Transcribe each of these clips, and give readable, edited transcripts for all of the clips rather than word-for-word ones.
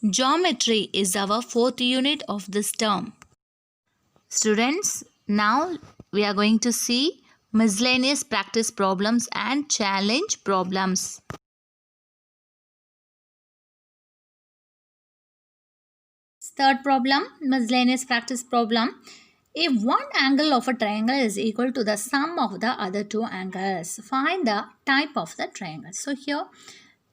Geometry is our fourth unit of this term. Students, now we are going to see miscellaneous practice problems and challenge problems. Third problem, miscellaneous practice problem. If one angle of a triangle is equal to the sum of the other two angles, find the type of the triangle. So here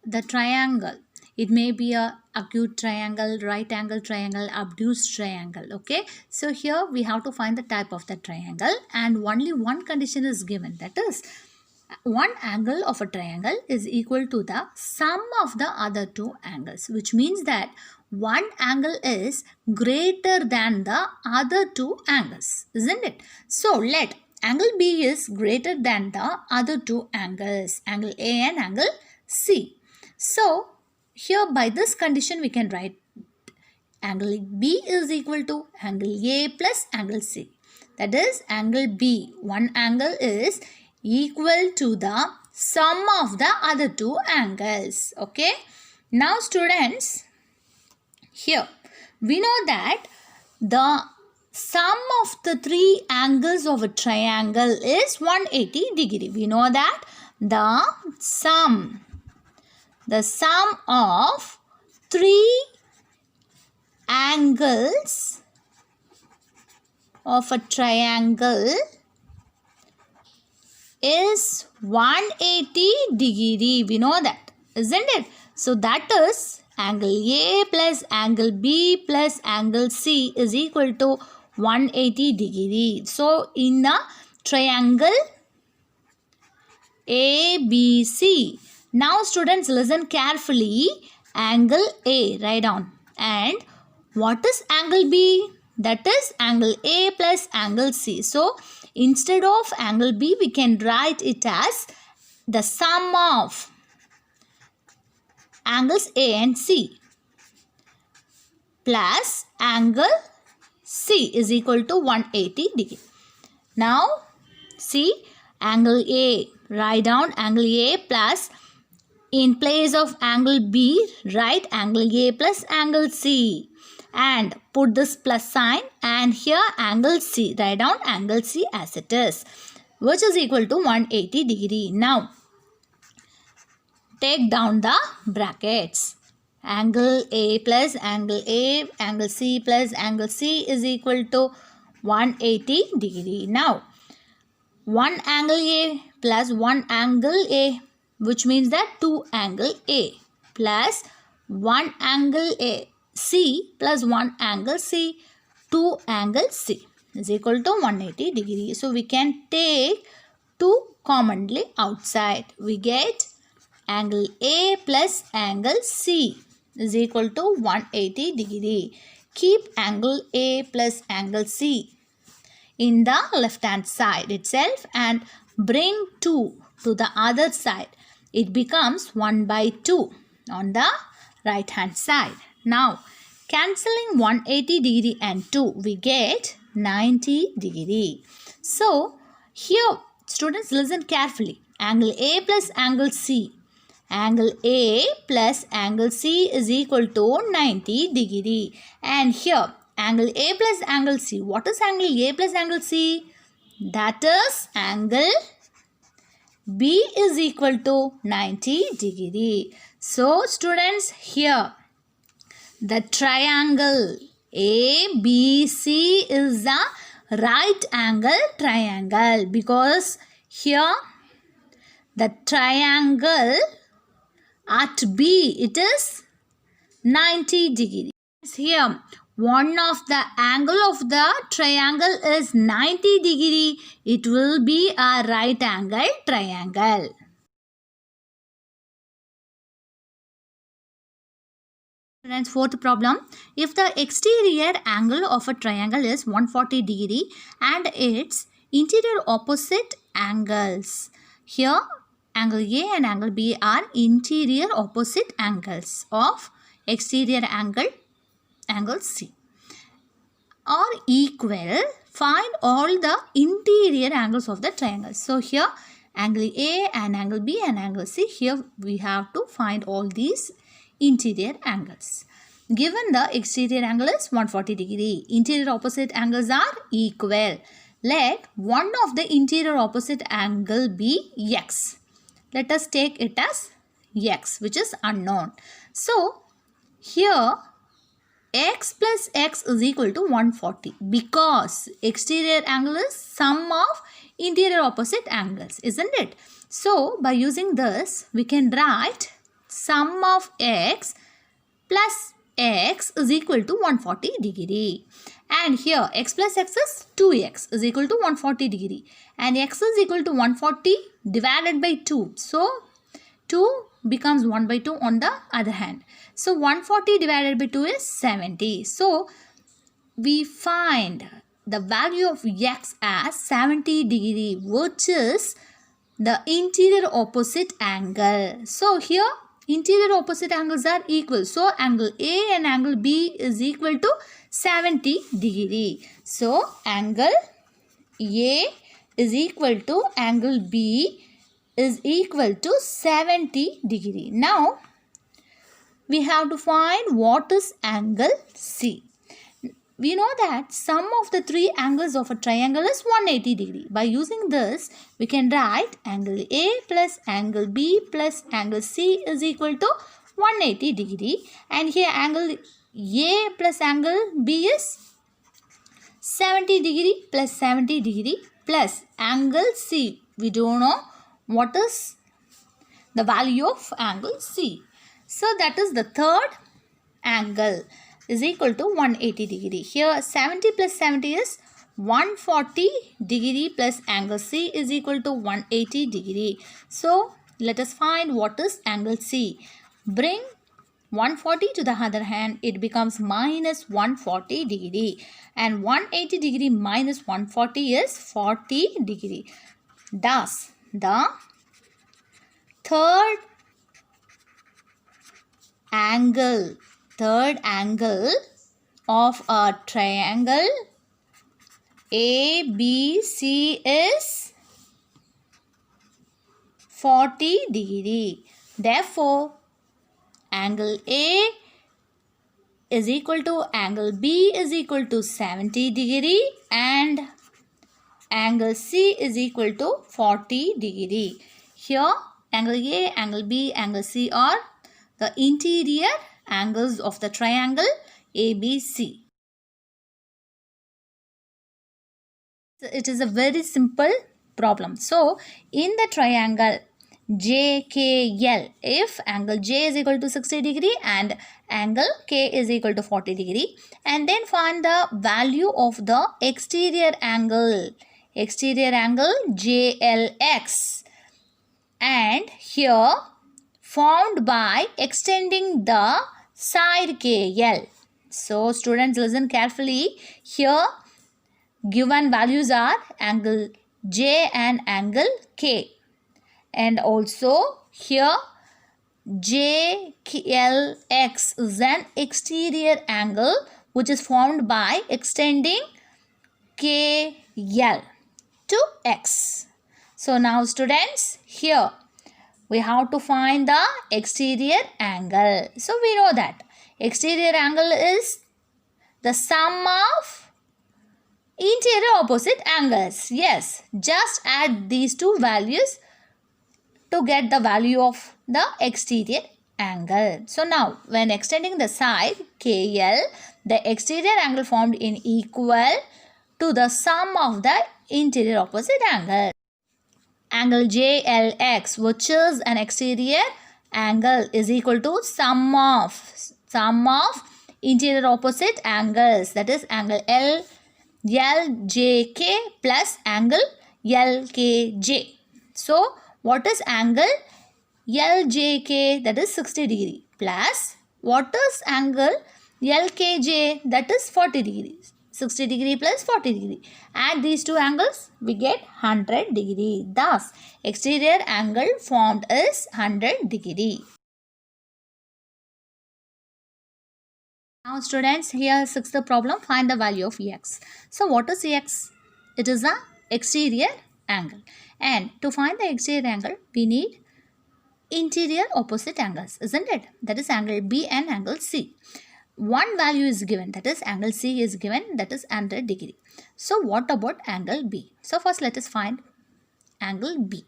the triangle, it may be a acute triangle, right angle triangle, obtuse triangle. Okay, so here we have to find the type of the triangle, and only one condition is given, that is one angle of a triangle is equal to the sum of the other two angles, which means that one angle is greater than the other two angles, isn't it? So let angle B is greater than the other two angles, angle A and angle C. So here by this condition we can write angle B is equal to angle A plus angle C. That is angle B, one angle is equal to the sum of the other two angles. Okay. Now students, here we know that the sum of the three angles of a triangle is 180 degree. We know that the sum of three angles of a triangle is 180 degree. We know that, isn't it? So that is angle A plus angle B plus angle C is equal to 180 degree. So in a triangle ABC, now students listen carefully. Angle A, write down, and what is angle B? That is angle A plus angle C. So instead of angle B, we can write it as the sum of angles A and C plus angle C is equal to 180 degree. Now see angle A, write down angle A plus, in place of angle B, write angle A plus angle C and put this plus sign, and here angle C, write down angle C as it is, which is equal to 180 degree. Now take down the brackets. Angle A plus angle A, angle C plus angle C is equal to 180 degree. Now one angle A plus one angle A, which means that two angle A plus one angle A C plus one angle C, two angle C is equal to 180 degree. So we can take two commonly outside. We get angle A plus angle C is equal to 180 degree. Keep angle A plus angle C in the left hand side itself and bring 2 to the other side. It becomes 1 by 2 on the right hand side. Now cancelling 180 degree and 2, we get 90 degree. So here students listen carefully. Angle A plus angle C. Angle A plus angle C is equal to 90 degree. And here angle A plus angle C. What is angle A plus angle C? That is angle B is equal to 90 degree. So students, here the triangle ABC is a right angle triangle, because here the triangle at B, it is 90 degree. Here one of the angle of the triangle is 90 degree. It will be a right angle triangle. Friends, fourth problem. If the exterior angle of a triangle is 140 degree and its interior opposite angles. Here angle A and angle B are interior opposite angles of exterior angle C, are equal. Find all the interior angles of the triangle. So here angle A and angle B and angle C, here we have to find all these interior angles. Given the exterior angle is 140 degree. Interior opposite angles are equal. Let one of the interior opposite angle be x. Let us take it as x, which is unknown. So, here x plus x is equal to 140 because exterior angle is sum of interior opposite angles, isn't it? So, by using this, we can write sum of x plus x is equal to 140 degree. And here x plus x is 2x is equal to 140 degree. And x is equal to 140 divided by 2. So, 2 becomes 1 by 2 on the other hand. So, 140 divided by 2 is 70. So, we find the value of x as 70 degree, which is the interior opposite angle. So, here interior opposite angles are equal. So, angle A and angle B is equal to 70 degree. So, angle A is equal to angle B is equal to 70 degree. Now, we have to find what is angle C. We know that sum of the three angles of a triangle is 180 degree. By using this, we can write angle A plus angle B plus angle C is equal to 180 degree. And here angle A plus angle B is 70 degree plus 70 degree plus angle C. We don't know what is the value of angle C. So that is the third angle is equal to 180 degree. Here 70 plus 70 is 140 degree plus angle C is equal to 180 degree. So let us find what is angle C. Bring 140 to the other hand, it becomes minus 140 degree. And 180 degree minus 140 is 40 degree. Thus, the third angle of a triangle ABC is 40 degree. Therefore, angle A is equal to angle B is equal to 70 degree and angle C is equal to 40 degree. Here, angle A, angle B, angle C are the interior angles of the triangle ABC. It is a very simple problem. So, in the triangle JKL, if angle J is equal to 60 degree and angle K is equal to 40 degree, and then find the value of the exterior angle JLX, and here formed by extending the side KL. So, students, listen carefully. Here given values are angle J and angle K. And also here JLX is an exterior angle which is formed by extending KL to X. So now students, here we have to find the exterior angle. So we know that exterior angle is the sum of interior opposite angles. Yes, just add these two values to get the value of the exterior angle. So now when extending the side KL, the exterior angle formed in equal to the sum of the interior opposite angle. Angle JLX, which is an exterior angle, is equal to sum of interior opposite angles, that is angle LJK plus angle LKJ. So what is angle LJK? That is 60 degree plus what is angle LKJ? That is 40 degrees. 60 degree plus 40 degree. Add these two angles, we get 100 degree. Thus, exterior angle formed is 100 degree. Now students, here sixth problem, find the value of x. So what is x? It is an exterior angle. And to find the exterior angle, we need interior opposite angles, isn't it? That is angle B and angle C. one value is given, that is angle C is given, that is 100 degree. So what about angle B? So first let us find angle B.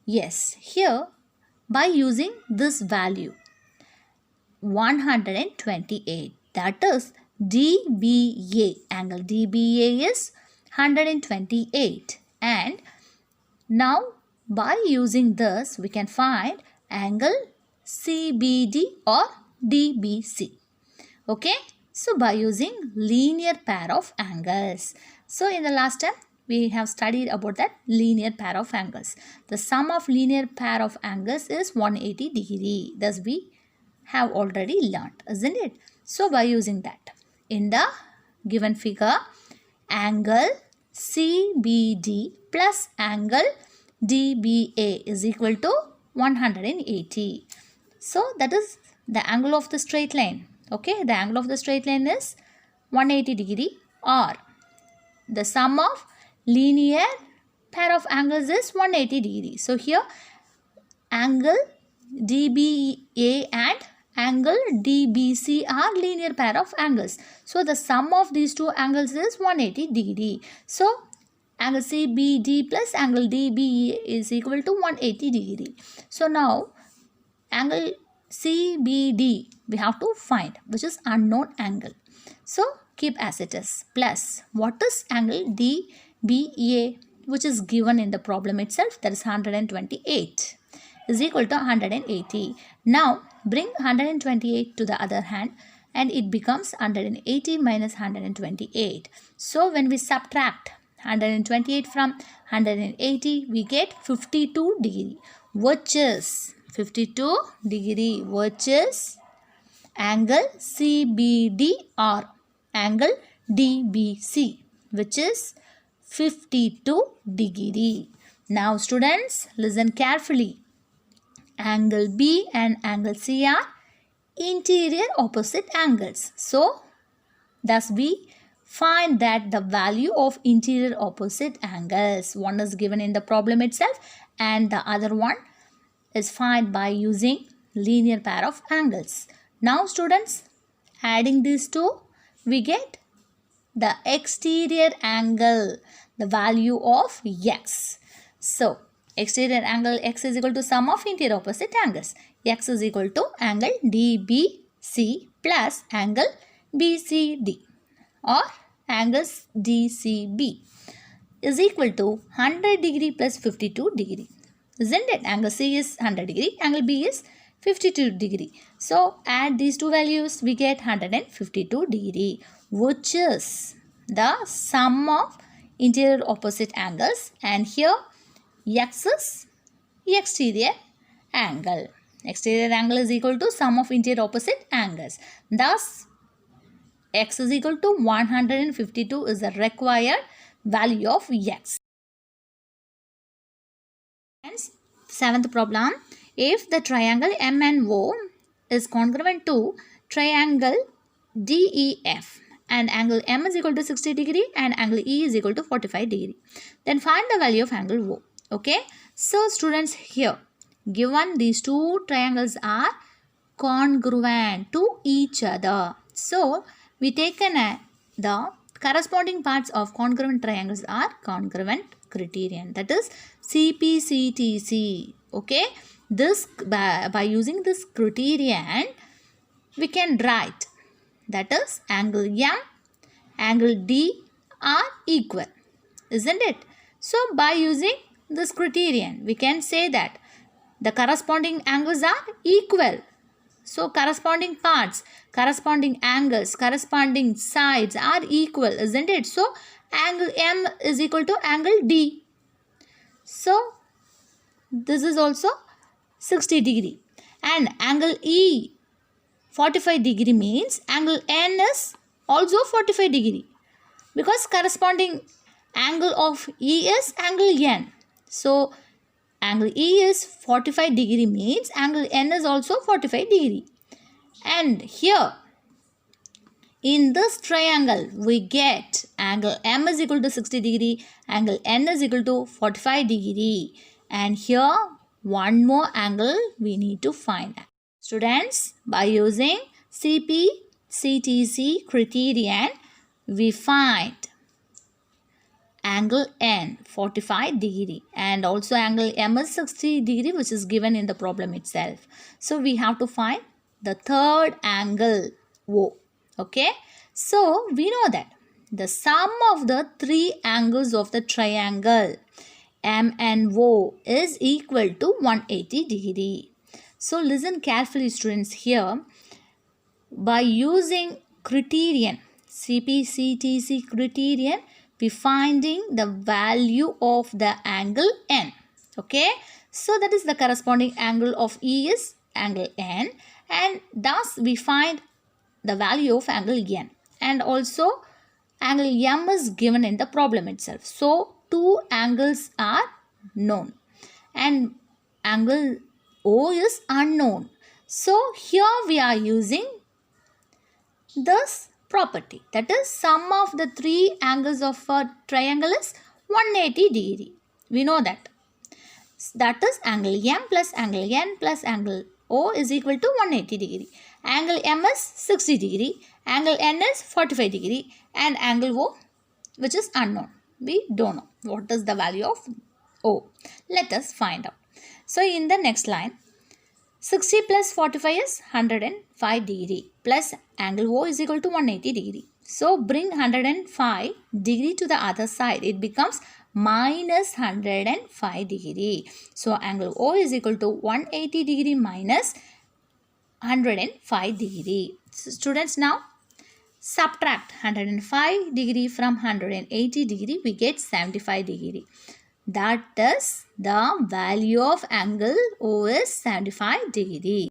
Yes, here by using this value 128, that is DBA, angle DBA is 128, and now by using this we can find angle CBD or DBC. Okay, so by using linear pair of angles. So in the last step we have studied about that linear pair of angles. The sum of linear pair of angles is 180 degree. Thus we have already learnt, isn't it? So by using that, in the given figure, angle CBD plus angle DBA is equal to 180. So that is the angle of the straight line. Okay, the angle of the straight line is 180 degree, or the sum of linear pair of angles is 180 degree. So here angle DBA and angle DBC are linear pair of angles. So the sum of these two angles is 180 degree. So angle CBD plus angle DBA is equal to 180 degree. So now angle CBD we have to find, which is unknown angle. So keep as it is, plus what is angle DBA, which is given in the problem itself, that is 128, is equal to 180. Now bring 128 to the other hand and it becomes 180 minus 128. So when we subtract 128 from 180, we get 52 degree, which is 52 degree, which is angle CBD or angle DBC, which is 52 degree. Now students, listen carefully. Angle B and angle C are interior opposite angles. So thus we find that the value of interior opposite angles, one is given in the problem itself and the other one is found by using linear pair of angles. Now students, adding these two, we get the exterior angle, the value of x. So exterior angle x is equal to sum of interior opposite angles. X is equal to angle DBC plus angle BCD or angles DCB is equal to 100 degree plus 52 degree. Isn't it? Angle C is 100 degree, angle B is 52 degree. So add these two values, we get 152 degree, which is the sum of interior opposite angles, and here x is exterior angle. Exterior angle is equal to sum of interior opposite angles. Thus x is equal to 152 is the required value of x. Seventh problem. If the triangle MNO is congruent to triangle DEF and angle M is equal to 60 degree and angle E is equal to 45 degree, then find the value of angle O. Okay. So students, here given these two triangles are congruent to each other. So we taken the corresponding parts of congruent triangles are congruent criterion, that is CPCTC. Okay. This by using this criterion we can write, that is angle M, angle D are equal, isn't it? So by using this criterion we can say that the corresponding angles are equal. So corresponding parts, corresponding angles, corresponding sides are equal, isn't it? So angle M is equal to angle D. So this is also 60 degree, and angle E 45 degree means angle N is also 45 degree, because corresponding angle of E is angle N. So angle E is 45 degree means angle N is also 45 degree. And here in this triangle we get angle M is equal to 60 degree, angle N is equal to 45 degree, and here one more angle we need to find. Students, by using CP, CTC criterion, we find angle N 45 degree and also angle M is 60 degree, which is given in the problem itself. So we have to find the third angle O. Okay, so we know that the sum of the three angles of the triangle M and O is equal to 180 degree. So listen carefully, students. Here, by using criterion, CPCTC criterion, we finding the value of the angle N. Okay, so that is the corresponding angle of E is angle N, and thus we find the value of angle N, and also angle M is given in the problem itself. So two angles are known and angle O is unknown. So here we are using this property, that is sum of the three angles of a triangle is 180 degree. We know that. That is angle M plus angle N plus angle O is equal to 180 degree. Angle M is 60 degree, angle N is 45 degree, and angle O, which is unknown. We don't know what is the value of O. Let us find out. So in the next line, 60 plus 45 is 105 degree plus angle O is equal to 180 degree. So bring 105 degree to the other side. It becomes minus 105 degree. So angle O is equal to 180 degree minus 105 degree. So students, now subtract 105 degree from 180 degree. We get 75 degree. That is the value of angle O is 75 degree.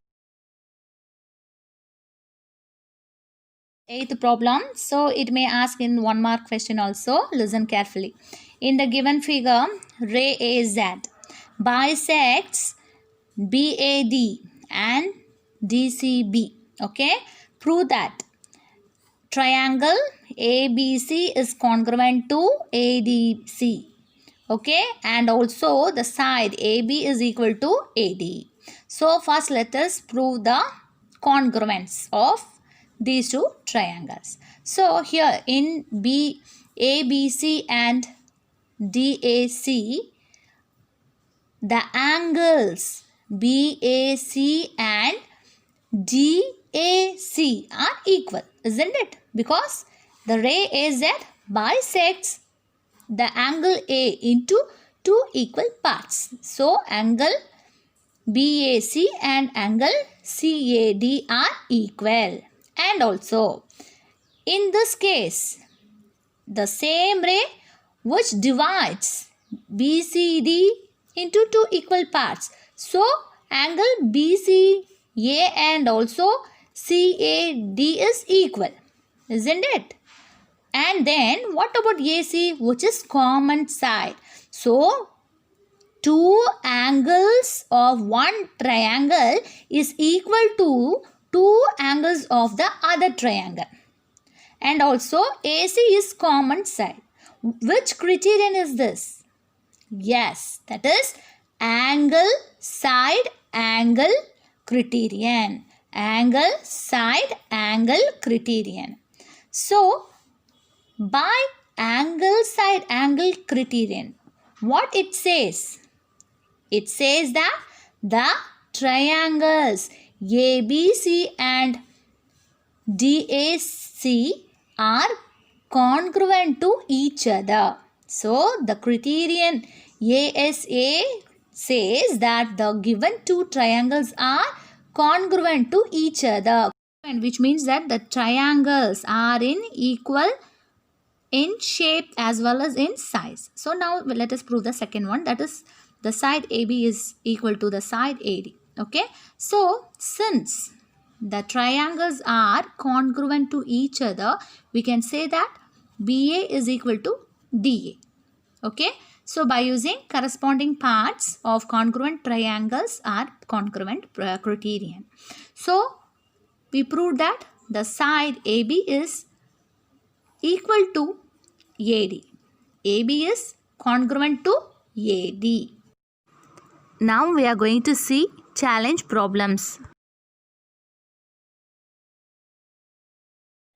Eighth problem. So it may ask in 1 mark question also. Listen carefully. In the given figure, ray AZ bisects BAD and DCB. Okay. Prove that triangle ABC is congruent to ADC. Okay, and also the side AB is equal to AD. So first let us prove the congruence of these two triangles. So here in ABC and DAC, the angles BAC and DAC are equal, isn't it? Because the ray AZ bisects the angle A into two equal parts. So angle BAC and angle CAD are equal. And also in this case, the same ray which divides BCD into two equal parts. So angle BCA and also CAD is equal, isn't it? And then what about AC, which is common side? So two angles of one triangle is equal to two angles of the other triangle. And also AC is common side. Which criterion is this? Yes, that is angle side angle criterion. Angle side angle criterion. So by angle side angle criterion, what it says? It says that the triangles ABC and DAC are congruent to each other. So the criterion ASA says that the given two triangles are congruent to each other, which means that the triangles are in equal in shape as well as in size. So now let us prove the second one, that is the side AB is equal to the side AD. Okay, so since the triangles are congruent to each other, we can say that BA is equal to DA. Okay, so by using corresponding parts of congruent triangles are congruent criterion. So we proved that the side AB is equal to AD. AB is congruent to AD. Now we are going to see challenge problems.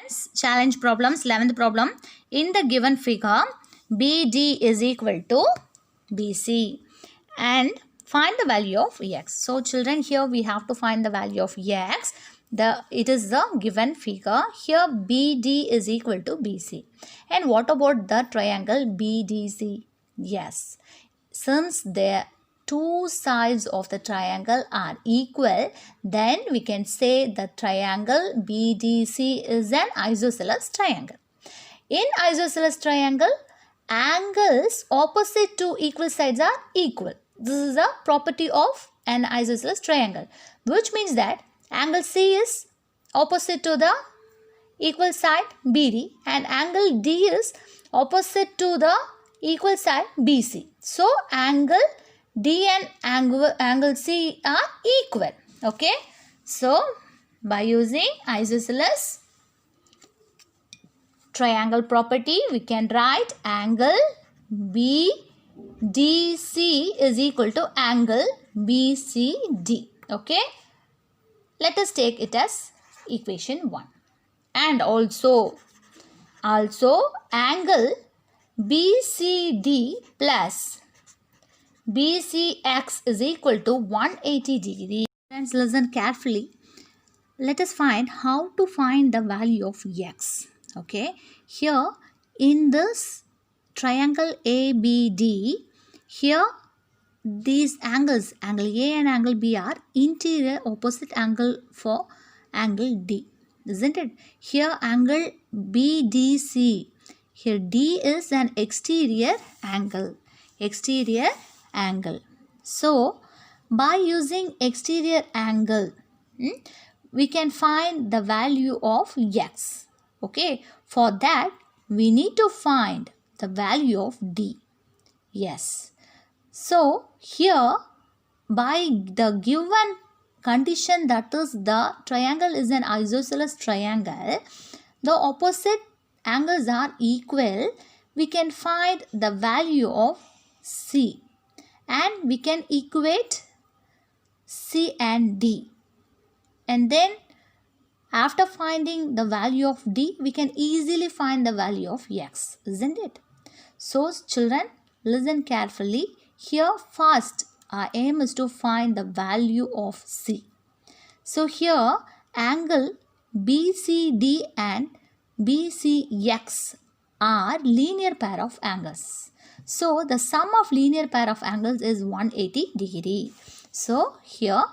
Students, challenge problems, 11th problem. In the given figure, BD is equal to BC and find the value of x. So children, here we have to find the value of x. It is the given figure. Here BD is equal to BC. And what about the triangle BDC? Yes, since the two sides of the triangle are equal, then we can say the triangle BDC is an isosceles triangle. In isosceles triangle, angles opposite to equal sides are equal. This is a property of an isosceles triangle, which means that angle C is opposite to the equal side BD and angle D is opposite to the equal side BC. So, angle D and angle C are equal. Okay. So, by using isosceles triangle property, we can write angle BDC is equal to angle BCD. Okay. Let us take it as equation 1. And also angle BCD plus BCX is equal to 180 degree. Friends, listen carefully. Let us find how to find the value of x. Okay. Here in this triangle ABD, here these angles, angle A and angle B are interior opposite angle for angle D. Isn't it? Here angle BDC. Here D is an exterior angle. Exterior angle. So, by using exterior angle, we can find the value of x. Okay. For that, we need to find the value of D. Yes. So, here by the given condition, that is the triangle is an isosceles triangle, the opposite angles are equal, we can find the value of C and we can equate C and D. And then after finding the value of D, we can easily find the value of x, isn't it? So children, listen carefully. Here first our aim is to find the value of C. So here angle BCD and BCX are linear pair of angles. So the sum of linear pair of angles is 180 degree. So here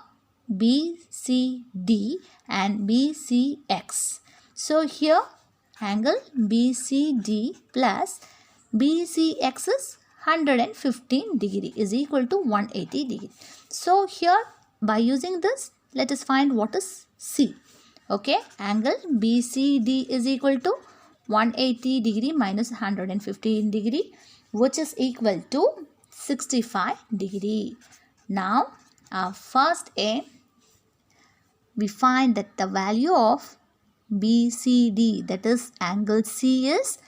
BCD and BCX. So here angle BCD plus BCX is 115 degree is equal to 180 degree. So here by using this, let us find what is C. Okay, angle BCD is equal to 180 degree minus 115 degree, which is equal to 65 degree. Now our first aim, we find that the value of BCD, that is angle C, is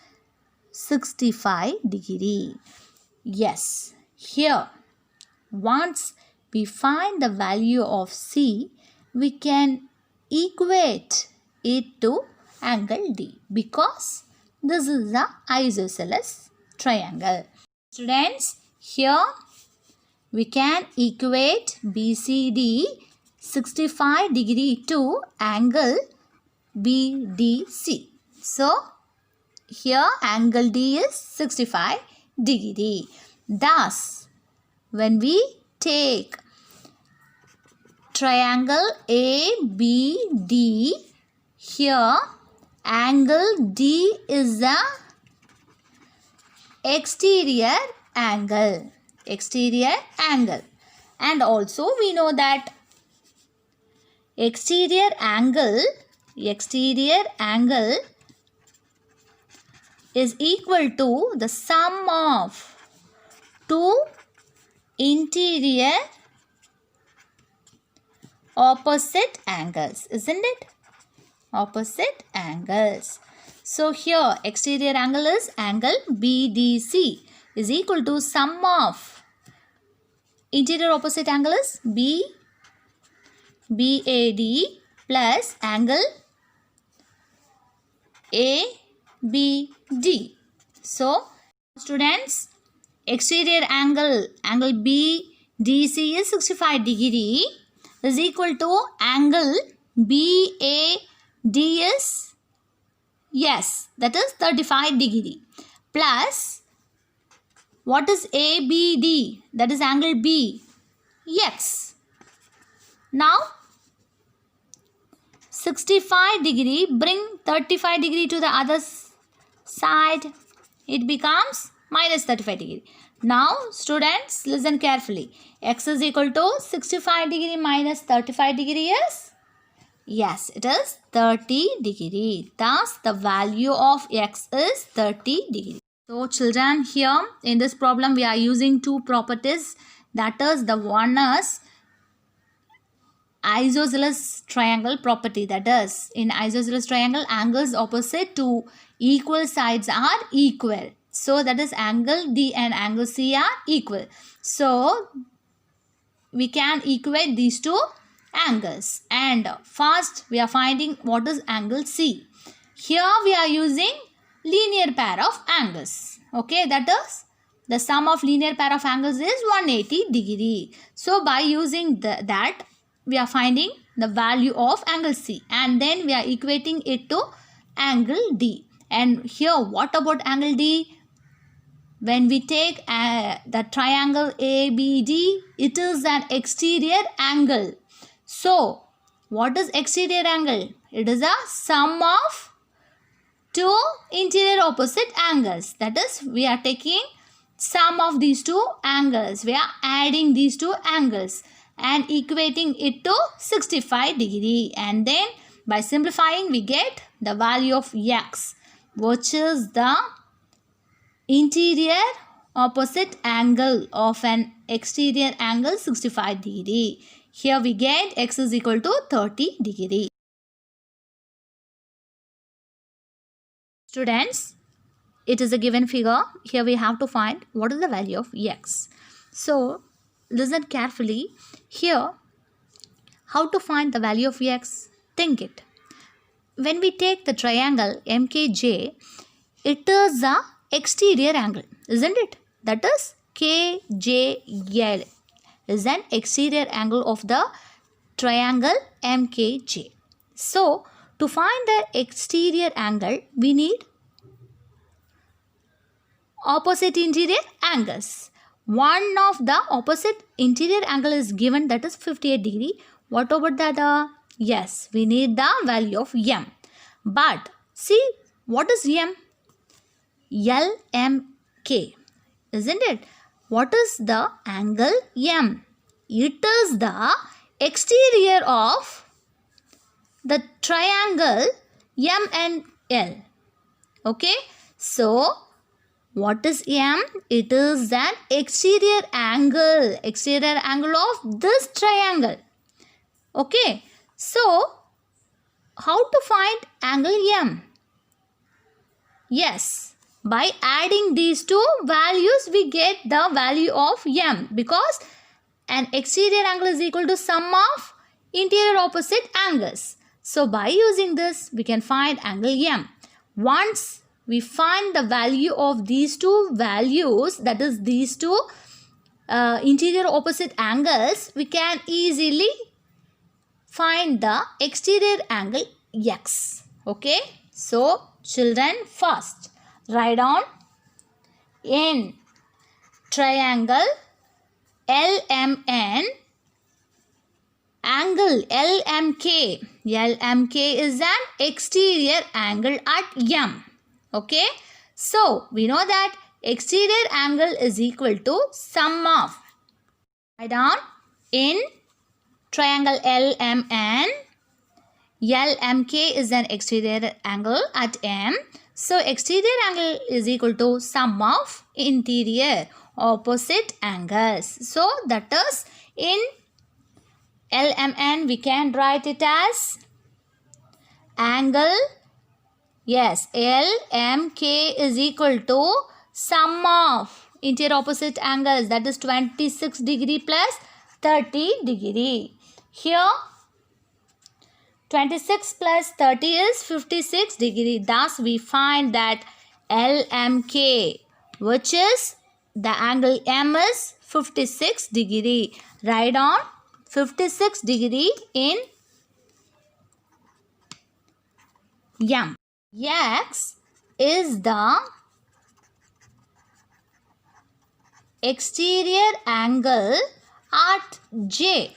65 degree. Yes, here once we find the value of C, we can equate it to angle D because this is the isosceles triangle. Students, here we can equate BCD 65 degree to angle BDC. So, here angle D is 65 degree. Thus, when we take triangle ABD, here angle D is the exterior angle. Exterior angle. And also we know that exterior angle is equal to the sum of two interior opposite angles, isn't it? Opposite angles. So here exterior angle is angle BDC is equal to sum of interior opposite angle is BAD plus angle ABD. So, students, exterior angle BDC is 65 degree is equal to angle BAD is, yes, that is 35 degree, plus what is ABD, that is angle B, X. Now 65 degree, bring 35 degree to the other side, it becomes minus 35 degree. Now students, listen carefully. X is equal to 65 degree minus 35 degree is, yes, it is 30 degree. Thus the value of X is 30 degree. So children, here in this problem we are using two properties, that is the one is isosceles triangle property, that is in isosceles triangle angles opposite to equal sides are equal. So that is angle D and angle C are equal. So we can equate these two angles, and first we are finding what is angle C. Here we are using linear pair of angles. Okay, that is the sum of linear pair of angles is 180 degree. So by using that we are finding the value of angle C, and then we are equating it to angle D. And here what about angle D? When we take the triangle ABD, it is an exterior angle. So what is exterior angle? It is a sum of two interior opposite angles. That is, we are taking sum of these two angles. We are adding these two angles and equating it to 65 degree. And then by simplifying we get the value of X, which is the interior opposite angle of an exterior angle 65 degree. Here we get X is equal to 30 degree. Students, it is a given figure. Here we have to find what is the value of X. So listen carefully. Here, how to find the value of X? Think it. When we take the triangle MKJ, it is a exterior angle, isn't it? That is KJL is an exterior angle of the triangle MKJ. So to find the exterior angle, we need opposite interior angles. One of the opposite interior angle is given, that is 58 degree. What about the other? Yes, we need the value of M. But see, what is M? LMK, isn't it? What is the angle M? It is the exterior of the triangle M and L. Okay, so what is M? It is an exterior angle of this triangle. Okay, so how to find angle M? Yes, by adding these two values we get the value of M, because an exterior angle is equal to sum of interior opposite angles. So by using this we can find angle M. Once we find the value of these two values, that is these two interior opposite angles, we can easily find the exterior angle X. Okay, so children, first write down in triangle LMN, angle LMK. LMK is an exterior angle at M. Okay, so we know that exterior angle is equal to sum of, write down in triangle LMN, LMK is an exterior angle at M. So exterior angle is equal to sum of interior opposite angles. So that is in LMN we can write it as angle, yes, LMK is equal to sum of interior opposite angles, that is 26 degree plus 30 degree. Here 26 plus 30 is 56 degree. Thus, we find that LMK, which is the angle M, is 56 degree. Write on 56 degree in M. X is the exterior angle at J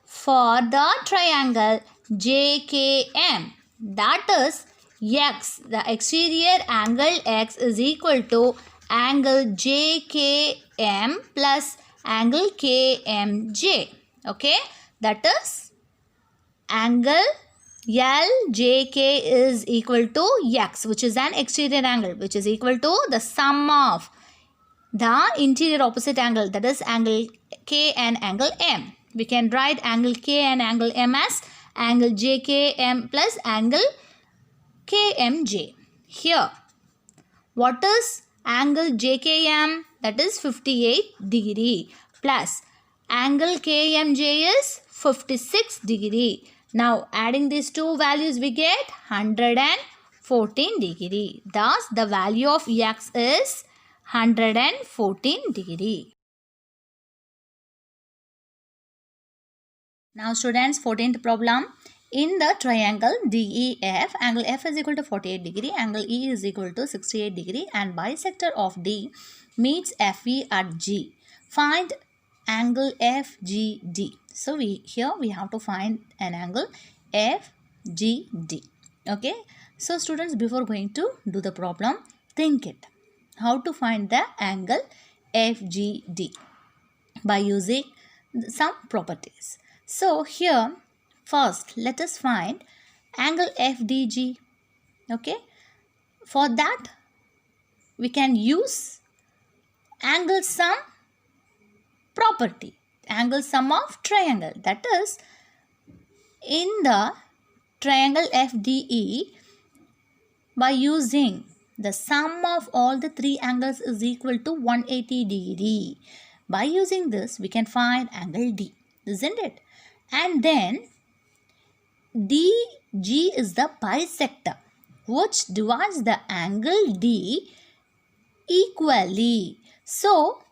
for the triangle JKM. That is X. The exterior angle X is equal to angle JKM plus angle KMJ. Okay. That is angle LJK is equal to X, which is an exterior angle, which is equal to the sum of the interior opposite angle, that is angle K and angle M. We can write angle K and angle M as angle JKM plus angle KMJ. Here, what is angle JKM? That is 58 degree plus angle KMJ is 56 degree. Now, adding these two values, we get 114 degree. Thus, the value of X is 114 degree. Now, students, 14th problem. In the triangle DEF, angle F is equal to 48 degree, angle E is equal to 68 degree, and bisector of D meets FE at G. Find angle FGD. So, here we have to find an angle FGD. Okay. So, students, before going to do the problem, think it. How to find the angle FGD by using some properties. So, here first let us find angle FDG. Okay. For that, we can use angle sum property, angle sum of triangle. That is, in the triangle FDE, by using the sum of all the three angles is equal to 180 degree. By using this, we can find angle D, isn't it? And then DG is the bisector which divides the angle D equally. So,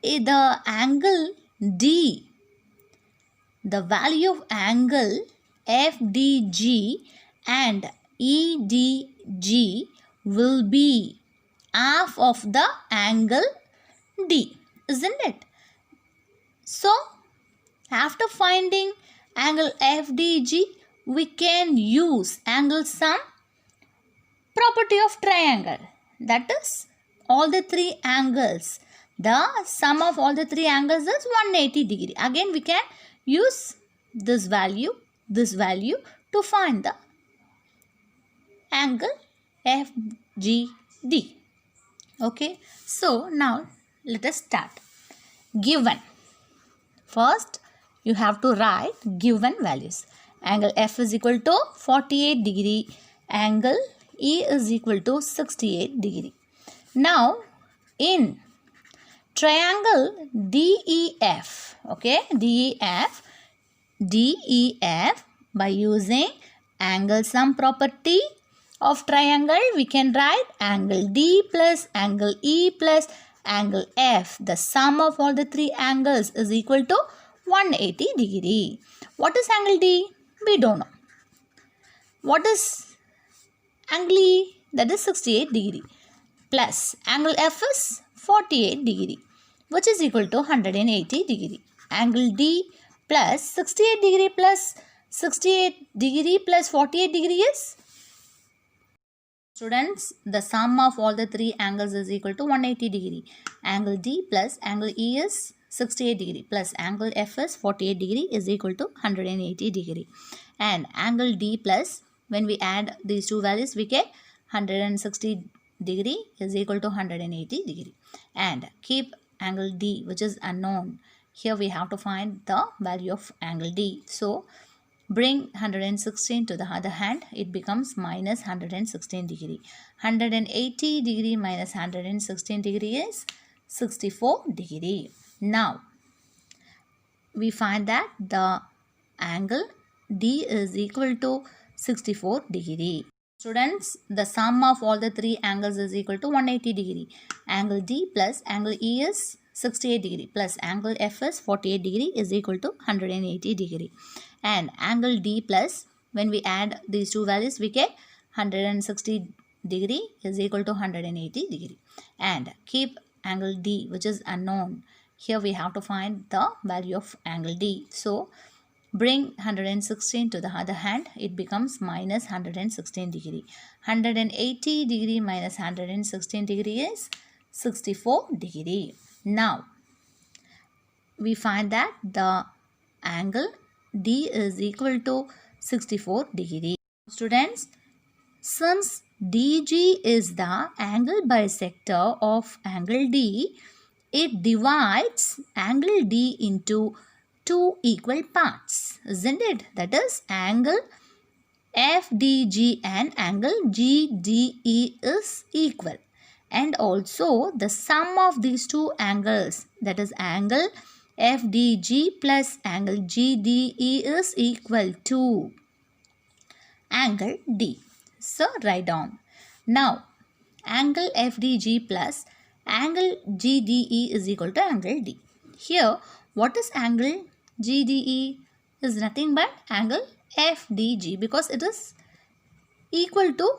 the angle D, the value of angle FDG and EDG will be half of the angle D, isn't it? So, after finding angle FDG, we can use angle sum property of triangle. That is, all the three angles, the sum of all the three angles is 180 degree. Again, we can use this value to find the angle FGD. Okay. So, now let us start. Given. First, you have to write given values. Angle F is equal to 48 degree. Angle E is equal to 68 degree. Now, in triangle DEF, okay, DEF, by using angle sum property of triangle, we can write angle D plus angle E plus angle F. The sum of all the three angles is equal to 180 degree. What is angle D? We don't know. What is angle E? That is 68 degree. Plus angle F is 48 degree, which is equal to 180 degree. Angle D plus 68 degree plus 68 degree plus 48 degree is, students, the sum of all the three angles is equal to 180 degree. Angle D plus angle E is 68 degree plus angle F is 48 degree is equal to 180 degree. And angle D plus, when we add these two values, we get 160 degree is equal to 180 degree. And keep angle D, which is unknown. Here we have to find the value of angle D. So, bring 116 to the other hand, it becomes minus 116 degree. 180 degree minus 116 degree is 64 degree. Now, we find that the angle D is equal to 64 degree. Students, the sum of all the three angles is equal to 180 degree. Angle D plus angle E is 68 degree plus angle F is 48 degree is equal to 180 degree. And angle D plus, when we add these two values, we get 160 degree is equal to 180 degree. And keep angle D, which is unknown. Here we have to find the value of angle D. So bring 116 to the other hand, it becomes minus 116 degree. 180 degree minus 116 degree is 64 degree. Now, we find that the angle D is equal to 64 degree. Students, since DG is the angle bisector of angle D, it divides angle D into two equal parts, isn't it? That is, angle FDG and angle GDE is equal. And also the sum of these two angles, that is angle FDG plus angle GDE is equal to angle D. So write down. Now angle FDG plus angle GDE is equal to angle D. Here, what is angle GDE? Is nothing but angle FDG, because it is equal to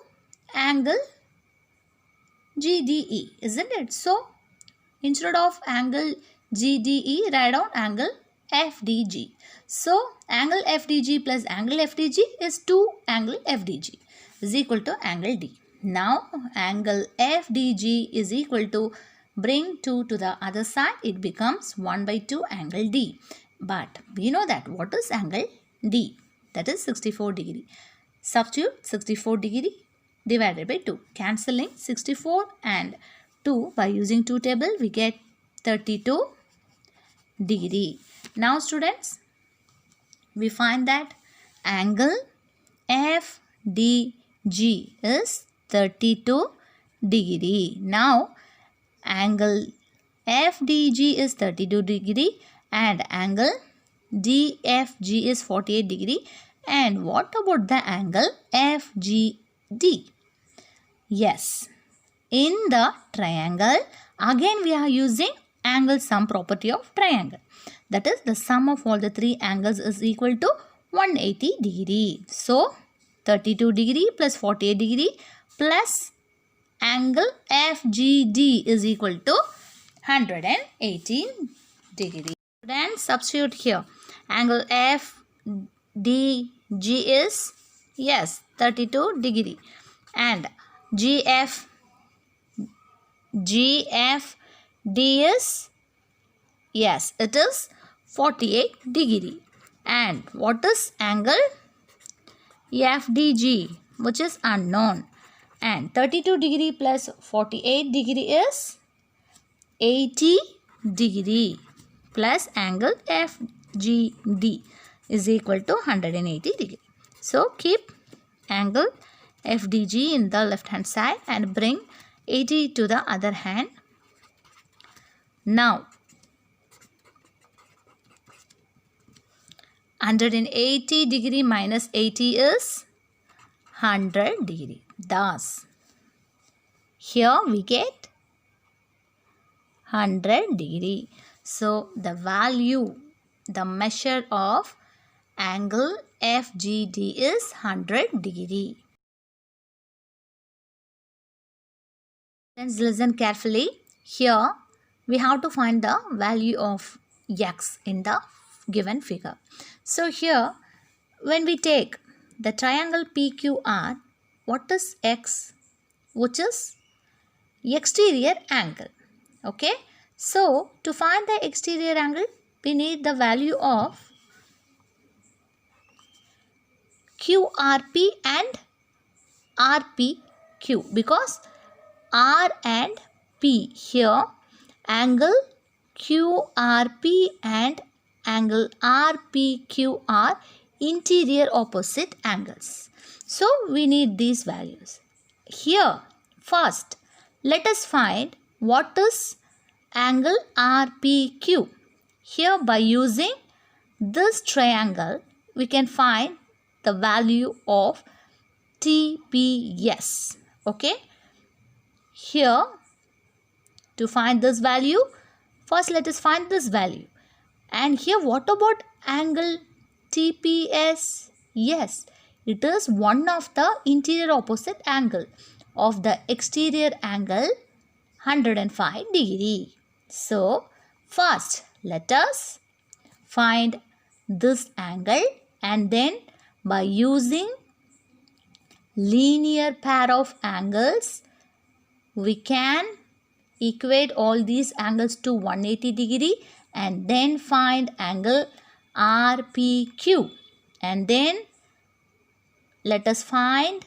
angle GDE, isn't it? So instead of angle GDE, write down angle FDG. So angle FDG plus angle FDG is 2 angle FDG is equal to angle D. Now angle FDG is equal to, bring 2 to the other side, it becomes 1 by 2 angle D. But we know that what is angle D? That is 64 degree. Substitute 64 degree divided by 2. Cancelling 64 and 2 by using 2 table, we get 32 degree. Now students, we find that angle FDG is 32 degree. Now angle FDG is 32 degree and angle DFG is 48 degree. And what about the angle FGD? Yes, in the triangle, again we are using angle sum property of triangle. That is, the sum of all the three angles is equal to 180 degree. So 32 degree plus 48 degree plus angle FGD is equal to 118 degree. Then substitute here. Angle FDG is, yes, 32 degree. And GFD is, yes, it is 48 degree. And what is angle FDG, which is unknown? And 32 degree plus 48 degree is 80 degree plus angle FGD is equal to 180 degree. So keep angle FDG in the left hand side and bring 80 to the other hand. Now 180 degree minus 80 is 100 degree. Thus, here we get 100 degree. So the value, the measure of angle FGD is 100 degree. Let's listen carefully. Here we have to find the value of x in the given figure. So here, when we take the triangle PQR, what is x? Which is exterior angle. Okay. So to find the exterior angle, we need the value of QRP and RPQ, because R and P, here angle QRP and angle RPQ are interior opposite angles. So we need these values. Here first, let us find what is angle RPQ. Here by using this triangle, we can find the value of TPS. Okay. Here, to find this value, first let us find this value. And here, what about angle TPS? Yes, it is one of the interior opposite angle of the exterior angle 105 degree. So, first let us find this angle, and then by using linear pair of angles, we can equate all these angles to 180 degree and then find angle RPQ, and then let us find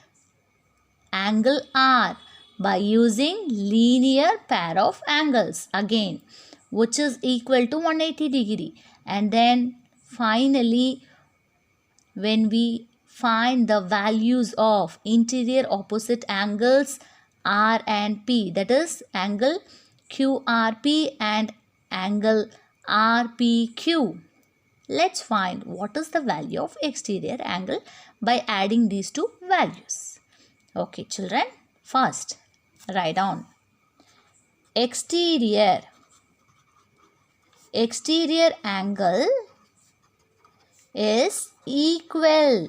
angle R by using linear pair of angles again, which is equal to 180 degree. And then finally, when we find the values of interior opposite angles R and P, that is angle QRP and angle RPQ, let's find what is the value of exterior angle by adding these two values. Okay children, first write down exterior angle is equal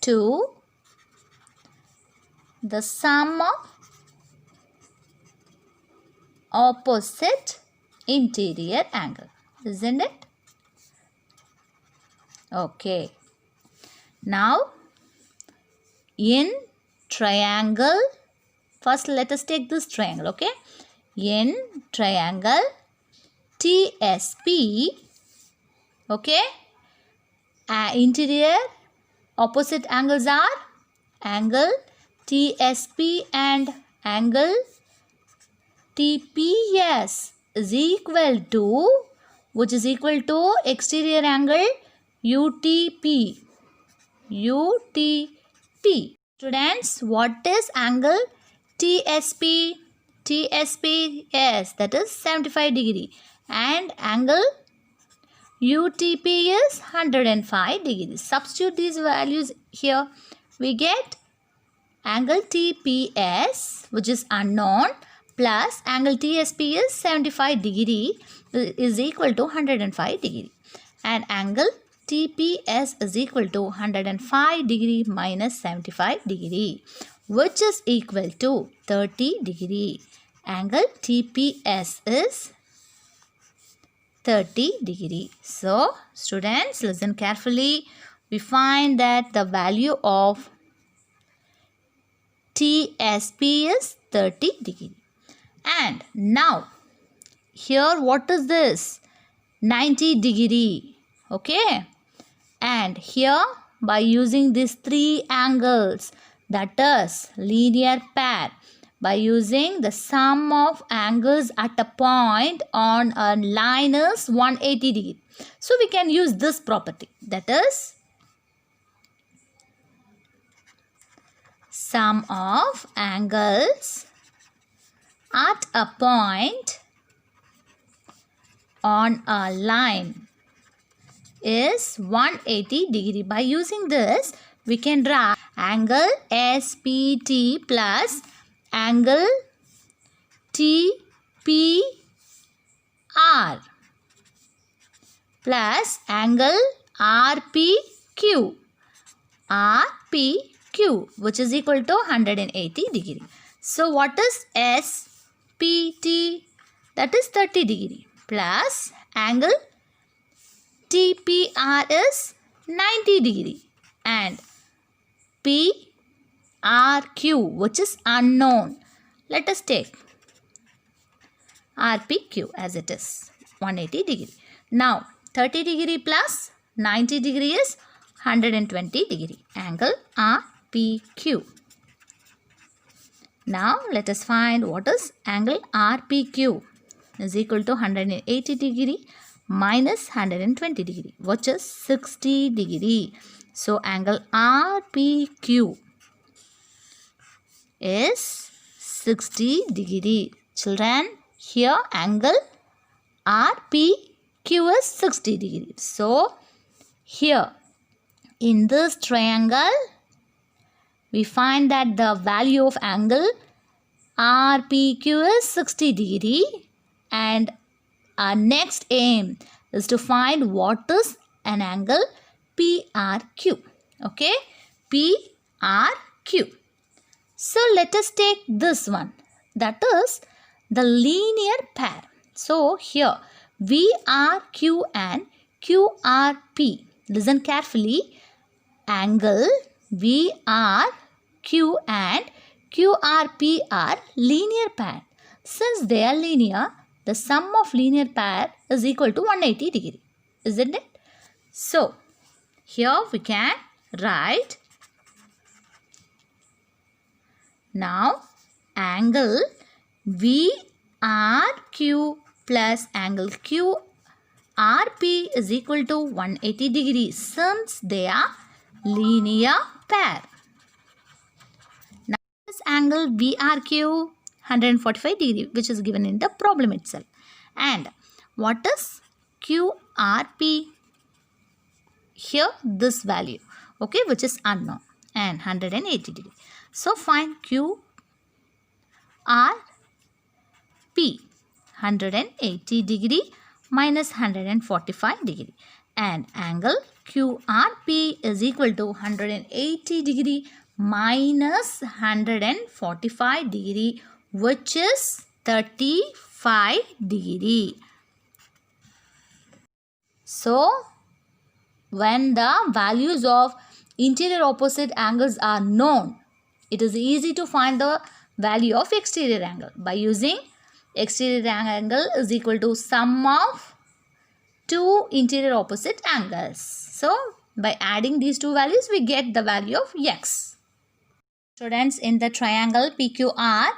to the sum of opposite interior angle, isn't it? Okay. Now, in triangle, first let us take this triangle, okay? In triangle TSP, okay, interior opposite angles are angle TSP and angle TPS is equal to, which is equal to exterior angle UTP. Students, what is angle TSP? TSP, yes, that is 75 degree, and angle UTP is 105 degrees. Substitute these values here. We get angle TPS, which is unknown, plus angle TSP is 75 degree is equal to 105 degree, and angle TPS is equal to 105 degree minus 75 degree, which is equal to 30 degree. Angle TPS is 30 degree. So, students, listen carefully. We find that the value of TSP is 30 degree. And now, here what is this? 90 degree. Okay. And here, by using these three angles, that is linear pair, by using the sum of angles at a point on a line is 180 degree. So, we can use this property, that is sum of angles at a point on a line is 180 degree. By using this, we can draw angle SPT plus angle TPR plus angle RPQ, which is equal to 180 degree. So, what is SPT? That is 30 degree plus angle TPR is 90 degree and PRQ, which is unknown. Let us take RPQ as it is 180 degree. Now 30 degree plus 90 degree is 120 degree. Angle RPQ. Now let us find what is angle RPQ is equal to 180 degree minus 120 degree, which is 60 degree. So angle RPQ is 60 degree. Children, here angle RPQ is 60 degree. So Here in this triangle, we find that the value of angle RPQ is 60 degree, and our next aim is to find what is an angle PRQ. Okay, PRQ. So let us take this one, that is the linear pair. So here VRQ and QRP. Listen carefully. Angle VRQ and QRP are linear pair. Since they are linear, the sum of linear pair is equal to 180 degree. Isn't it? So here we can write. Now angle VRQ plus angle QRP is equal to 180 degrees since they are linear pair. Now this angle VRQ 145 degree, which is given in the problem itself. And what is QRP? Here this value, okay, which is unknown, and 180 degree. So find QRP 180 degree minus 145 degree, and angle QRP is equal to 180 degree minus 145 degree, which is 35 degree. So when the values of interior opposite angles are known, it is easy to find the value of exterior angle by using exterior angle is equal to sum of two interior opposite angles. So by adding these two values, we get the value of x. Students, in the triangle PQR,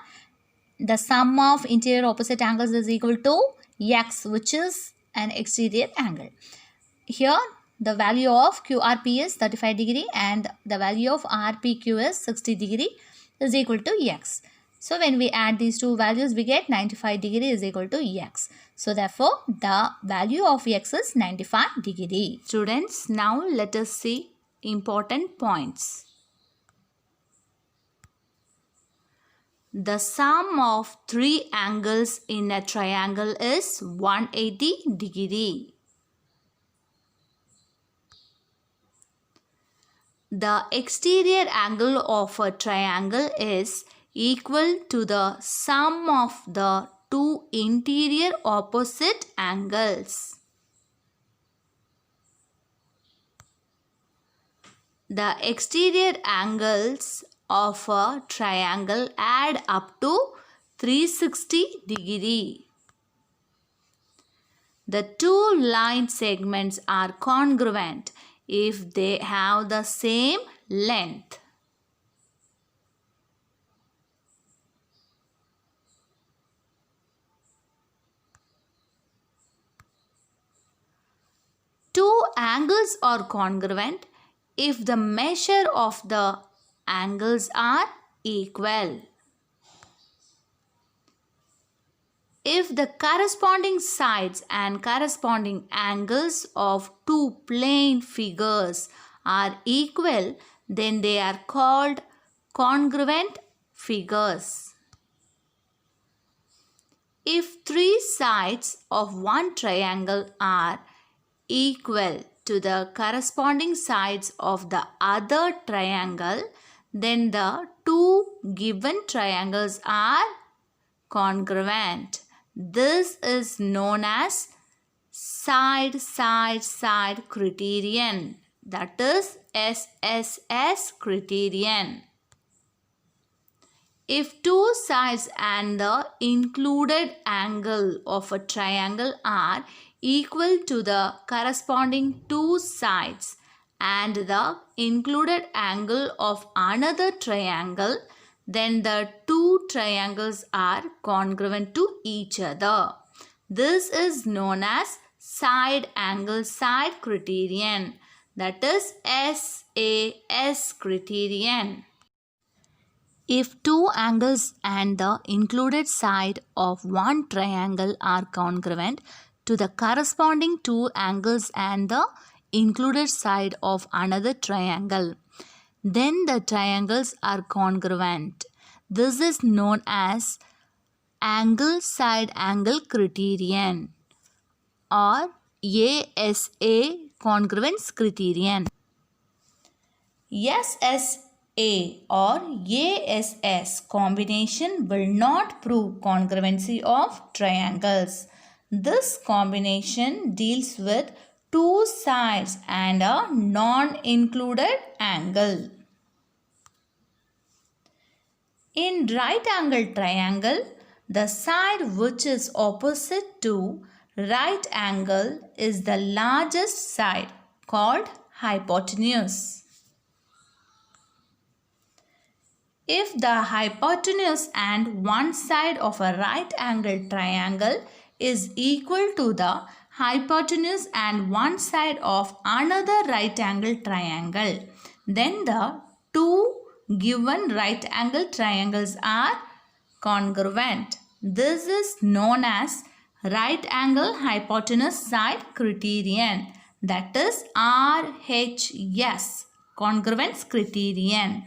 the sum of interior opposite angles is equal to x, which is an exterior angle. Here the value of QRP is 35 degree and the value of RPQ is 60 degree is equal to x. So when we add these two values, we get 95 degree is equal to x. So therefore the value of x is 95 degree. Students, now let us see important points. The sum of three angles in a triangle is 180 degree. The exterior angle of a triangle is equal to the sum of the two interior opposite angles. The exterior angles of a triangle add up to 360 degree. The two line segments are congruent if they have the same length. Two angles are congruent if the measure of the angles are equal. If the corresponding sides and corresponding angles of two plane figures are equal, then they are called congruent figures. If three sides of one triangle are equal to the corresponding sides of the other triangle, then the two given triangles are congruent. This is known as side criterion, that is SSS criterion. If two sides and the included angle of a triangle are equal to the corresponding two sides and the included angle of another triangle, then the two triangles are congruent to each other. This is known as side angle side criterion, that is SAS criterion. If two angles and the included side of one triangle are congruent to the corresponding two angles and the included side of another triangle. Then the triangles are congruent. This is known as angle side angle criterion or ASA congruence criterion. SSA or ASS combination will not prove congruency of triangles. This combination deals with two sides and a non-included angle. In right angle triangle, the side which is opposite to right angle is the largest side called hypotenuse. If the hypotenuse and one side of a right angle triangle is equal to the hypotenuse and one side of another right angle triangle, then the two given right angle triangles are congruent. This is known as right angle hypotenuse side criterion, that is RHS, congruence criterion.